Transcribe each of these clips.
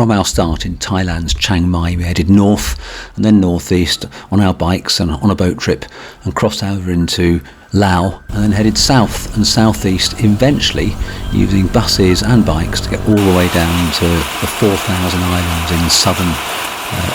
From our start in Thailand's Chiang Mai, we headed north and then northeast on our bikes and on a boat trip, and crossed over into Laos, and then headed south and southeast, eventually using buses and bikes to get all the way down to the 4,000 islands in southern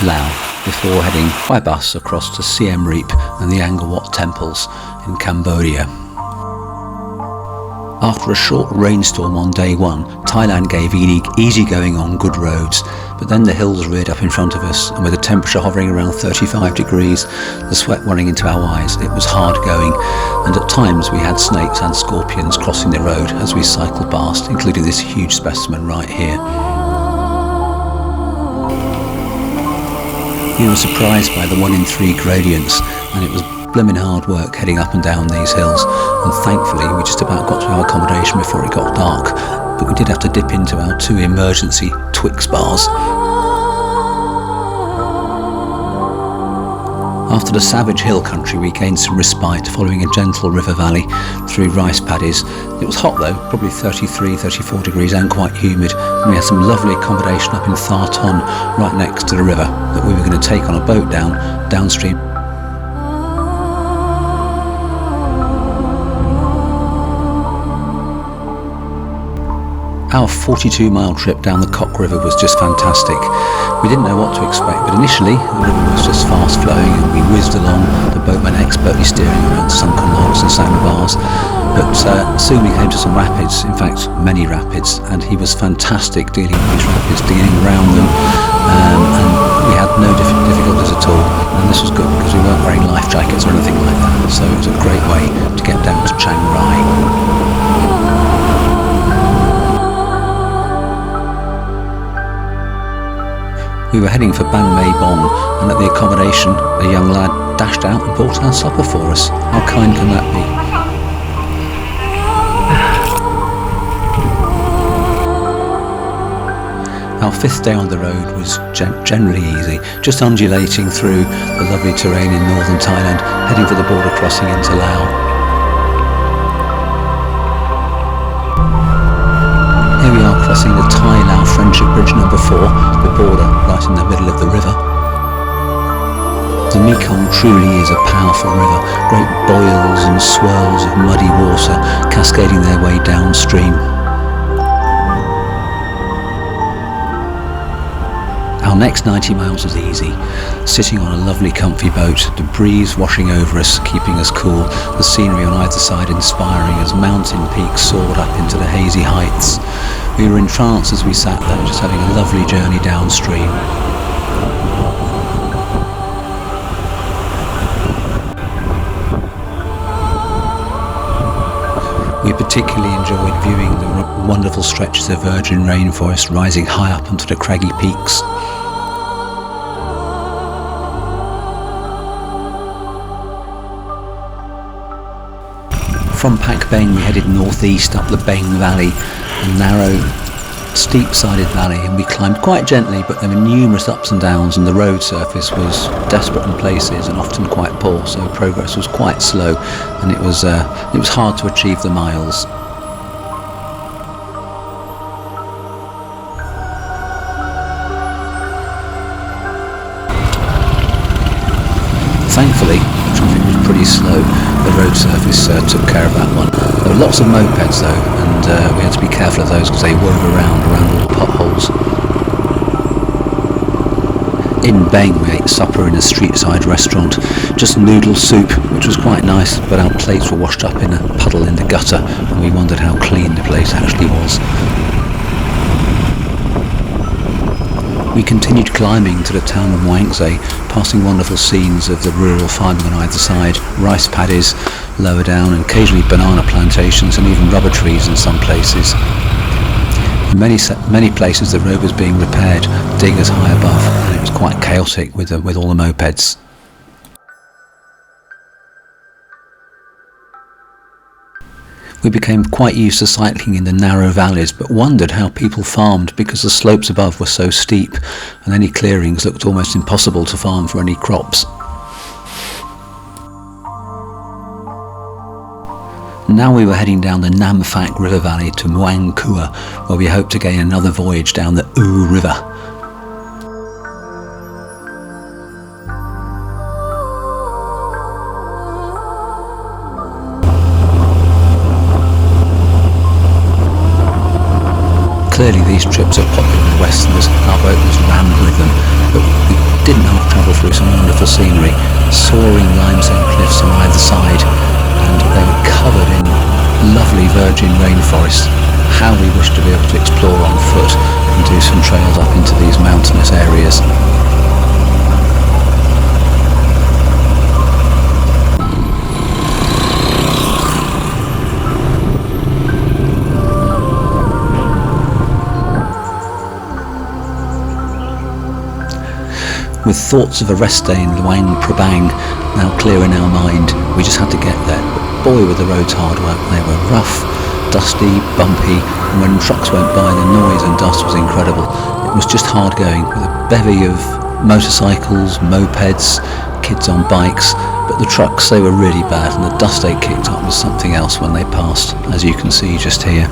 Laos, before heading by bus across to Siem Reap and the Angkor Wat temples in Cambodia. After a short rainstorm on day one, Thailand gave easy going on good roads, but then the hills reared up in front of us, and with the temperature hovering around 35 degrees, the sweat running into our eyes, it was hard going, and at times we had snakes and scorpions crossing the road as we cycled past, including this huge specimen right here. We were surprised by the 1 in 3 gradients, and it was blimmin' hard work heading up and down these hills, and thankfully we just about got to our accommodation before it got dark, but we did have to dip into our 2 emergency Twix bars. After the savage hill country, we gained some respite following a gentle river valley through rice paddies. It was hot though, probably 33, 34 degrees and quite humid, and we had some lovely accommodation up in Tha Ton, right next to the river, that we were going to take on a boat downstream. Our 42-mile trip down the Kok River was just fantastic. We didn't know what to expect, but initially the river was just fast flowing and we whizzed along, the boatman expertly steering around sunken logs and sandbars. But soon we came to some rapids, in fact many rapids, and he was fantastic dealing with these rapids, dealing around them, and we had no difficulties at all. And this was good because we weren't wearing life jackets or anything like that, so it was a great way to get down to Chiang Rai. We were heading for Bang Mae Bong, and at the accommodation, a young lad dashed out and bought our supper for us. How kind can that be? Our 5th day on the road was generally easy, just undulating through the lovely terrain in northern Thailand, heading for the border crossing into Laos. Here we are crossing the Thai-Lao Friendship Bridge number 4, the border right in the middle of the river. The Mekong truly is a powerful river, great boils and swirls of muddy water cascading their way downstream. Our next 90 miles was easy, sitting on a lovely comfy boat, the breeze washing over us, keeping us cool, the scenery on either side inspiring as mountain peaks soared up into the hazy heights. We were in trance as we sat there, just having a lovely journey downstream. We particularly enjoyed viewing the wonderful stretches of virgin rainforest rising high up onto the craggy peaks. From Pak Beng we headed northeast up the Beng Valley, a narrow, steep-sided valley, and we climbed quite gently, but there were numerous ups and downs, and the road surface was desperate in places and often quite poor, so progress was quite slow, and it was hard to achieve the miles. Thankfully, the traffic was pretty slow. The road surface took care of that one. There were lots of mopeds though, and we had to be careful of those because they whirled around all the potholes. In Beng we ate supper in a street-side restaurant, just noodle soup, which was quite nice, but our plates were washed up in a puddle in the gutter, and we wondered how clean the place actually was. We continued climbing to the town of Muangze, passing wonderful scenes of the rural farming on either side, rice paddies lower down, and occasionally banana plantations and even rubber trees in some places. In many places the road was being repaired, diggers high above, and it was quite chaotic with all the mopeds. We became quite used to cycling in the narrow valleys, but wondered how people farmed because the slopes above were so steep and any clearings looked almost impossible to farm for any crops. Now we were heading down the Nam Phac River Valley to Muang Kua, where we hoped to gain another voyage down the U River, Clearly these trips are popular with Westerners, our boat was rammed with them, but we didn't half travel through some wonderful scenery, soaring limestone cliffs on either side, and they were covered in lovely virgin rainforest. How we wish to be able to explore on foot and do some trails up into these mountainous areas. With thoughts of a rest day in Luang Prabang now clear in our mind, we just had to get there. But boy were the roads hard work. They were rough, dusty, bumpy, and when trucks went by the noise and dust was incredible. It was just hard going with a bevy of motorcycles, mopeds, kids on bikes, but the trucks, they were really bad, and the dust they kicked up was something else when they passed, as you can see just here.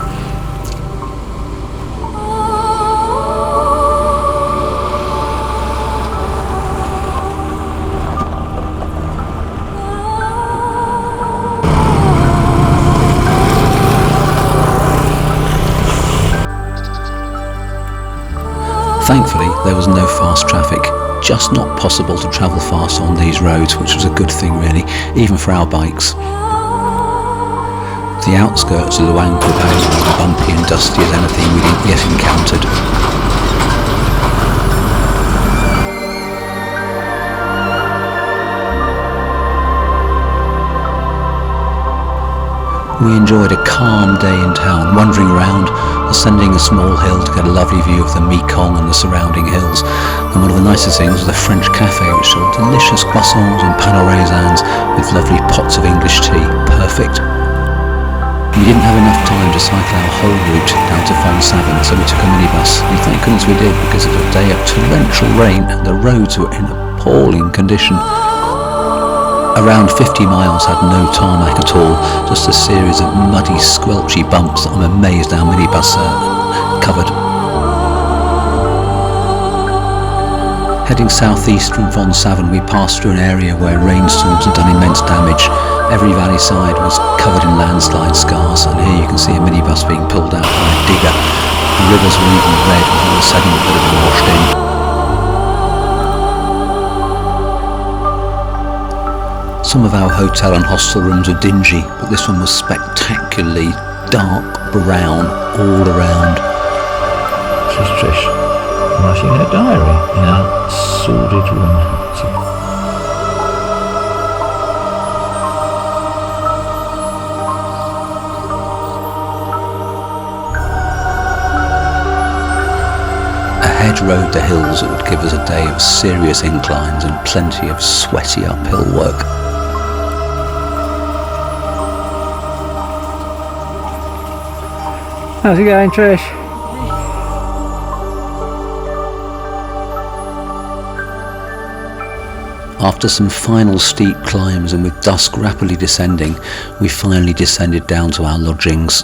Thankfully, there was no fast traffic, just not possible to travel fast on these roads, which was a good thing really, even for our bikes. The outskirts of Luang Prabang were as bumpy and dusty as anything we'd yet encountered. We enjoyed a calm day in town, wandering around, ascending a small hill to get a lovely view of the Mekong and the surrounding hills. And one of the nicest things was the French cafe, which sold delicious croissants and pain au raisins with lovely pots of English tea. Perfect. We didn't have enough time to cycle our whole route down to Phon Savin, so we took a minibus. And thank goodness we did, because it was a day of torrential rain and the roads were in appalling condition. Around 50 miles had no tarmac at all, just a series of muddy, squelchy bumps that I'm amazed our minibus covered. Heading southeast from Phon Savin, we passed through an area where rainstorms had done immense damage. Every valley side was covered in landslide scars, and here you can see a minibus being pulled out by a digger. The rivers were even red with all the sediment that had been washed in. Some of our hotel and hostel rooms were dingy, but this one was spectacularly dark brown all around. This is Trish writing her diary in our sordid room. Ahead rode the hills that would give us a day of serious inclines and plenty of sweaty uphill work. How's it going, Trish? After some final steep climbs and with dusk rapidly descending, we finally descended down to our lodgings.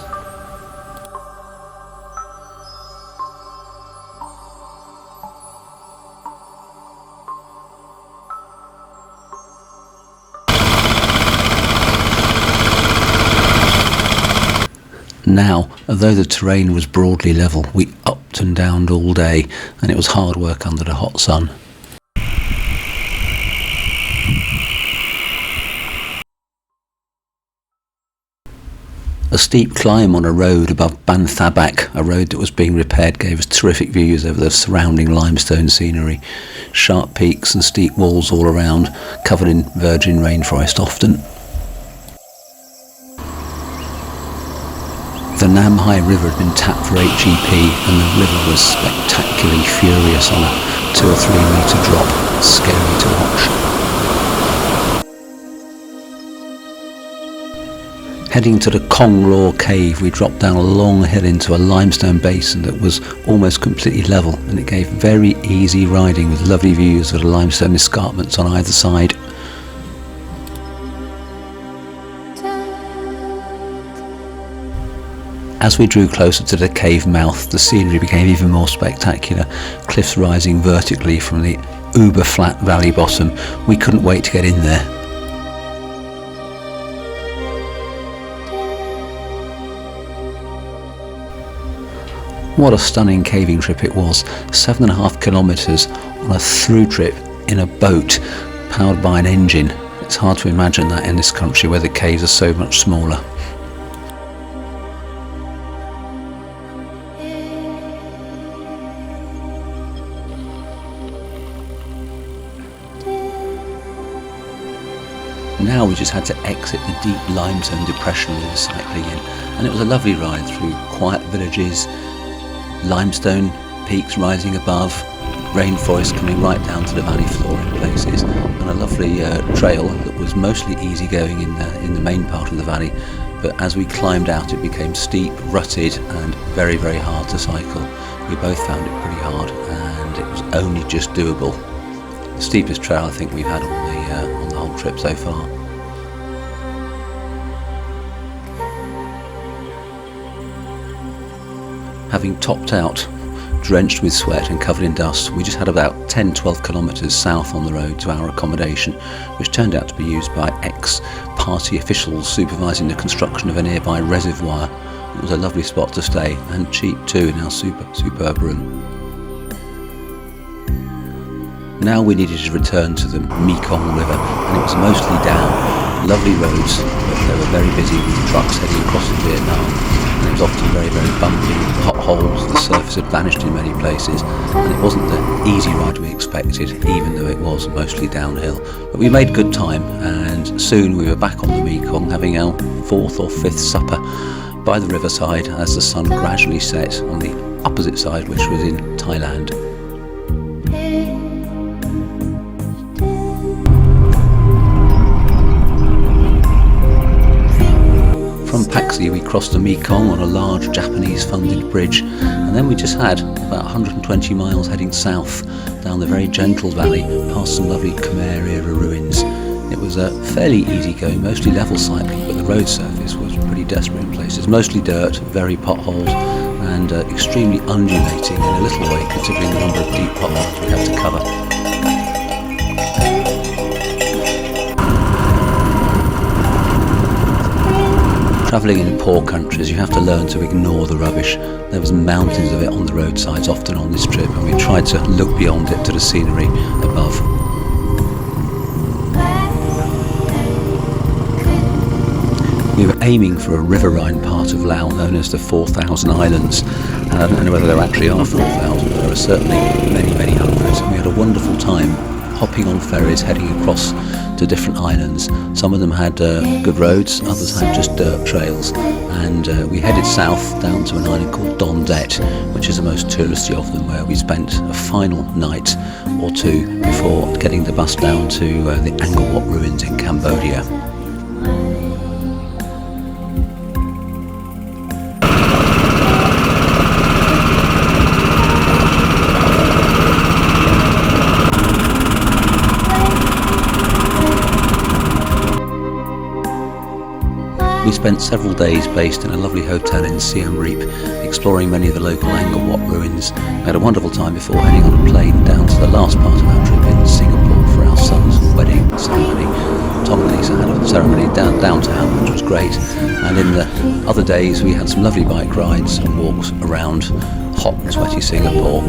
Now, although the terrain was broadly level, we upped and downed all day, and it was hard work under the hot sun. A steep climb on a road above Ban Thabak, a road that was being repaired, gave us terrific views over the surrounding limestone scenery. Sharp peaks and steep walls all around, covered in virgin rainforest often. The Namhai River had been tapped for HEP, and the river was spectacularly furious on a 2 or 3 metre drop. Scary to watch. Heading to the Kong Law Cave, we dropped down a long hill into a limestone basin that was almost completely level, and it gave very easy riding with lovely views of the limestone escarpments on either side. As we drew closer to the cave mouth, the scenery became even more spectacular, cliffs rising vertically from the uber-flat valley bottom. We couldn't wait to get in there. What a stunning caving trip it was. 7.5 kilometres on a through trip in a boat powered by an engine. It's hard to imagine that in this country where the caves are so much smaller. Now we just had to exit the deep limestone depression we were cycling in, and it was a lovely ride through quiet villages, limestone peaks rising above, rainforest coming right down to the valley floor in places, and a lovely trail that was mostly easy going in the main part of the valley, but as we climbed out it became steep, rutted and very, very hard to cycle. We both found it pretty hard, and it was only just doable. The steepest trail I think we've had on the whole trip so far. Having topped out, drenched with sweat and covered in dust, we just had about 10-12 kilometres south on the road to our accommodation, which turned out to be used by ex-party officials supervising the construction of a nearby reservoir. It was a lovely spot to stay, and cheap too, in our superb room. Now we needed to return to the Mekong River, and it was mostly down. Lovely roads, but they were very busy with trucks heading across to Vietnam. And it was often very, very bumpy, potholes, the surface had vanished in many places, and it wasn't the easy ride we expected, even though it was mostly downhill. But we made good time, and soon we were back on the Mekong having our 4th or 5th supper by the riverside as the sun gradually set on the opposite side, which was in Thailand. From Paxi we crossed the Mekong on a large Japanese-funded bridge, and then we just had about 120 miles heading south down the very gentle valley past some lovely Khmer-era ruins. It was a fairly easy-going, mostly level cycling, but the road surface was pretty desperate in places. Mostly dirt, very potholed, and extremely undulating in a little way considering the number of deep potholes we had to cover. Travelling in poor countries, you have to learn to ignore the rubbish. There was mountains of it on the roadsides often on this trip, and we tried to look beyond it to the scenery above. We were aiming for a riverine part of Laos known as the 4,000 Islands. I don't know whether there actually are 4,000, but there are certainly many, many hundreds. And we had a wonderful time hopping on ferries heading across to different islands. Some of them had good roads, others had just dirt trails, and we headed south down to an island called Don Det, which is the most touristy of them, where we spent a final night or two before getting the bus down to the Angkor Wat ruins in Cambodia. We spent several days based in a lovely hotel in Siem Reap, exploring many of the local Angkor Wat ruins. We had a wonderful time before heading on a plane down to the last part of our trip in Singapore for our son's wedding ceremony. Tom and Lisa had a ceremony downtown, which was great, and in the other days we had some lovely bike rides and walks around hot and sweaty Singapore.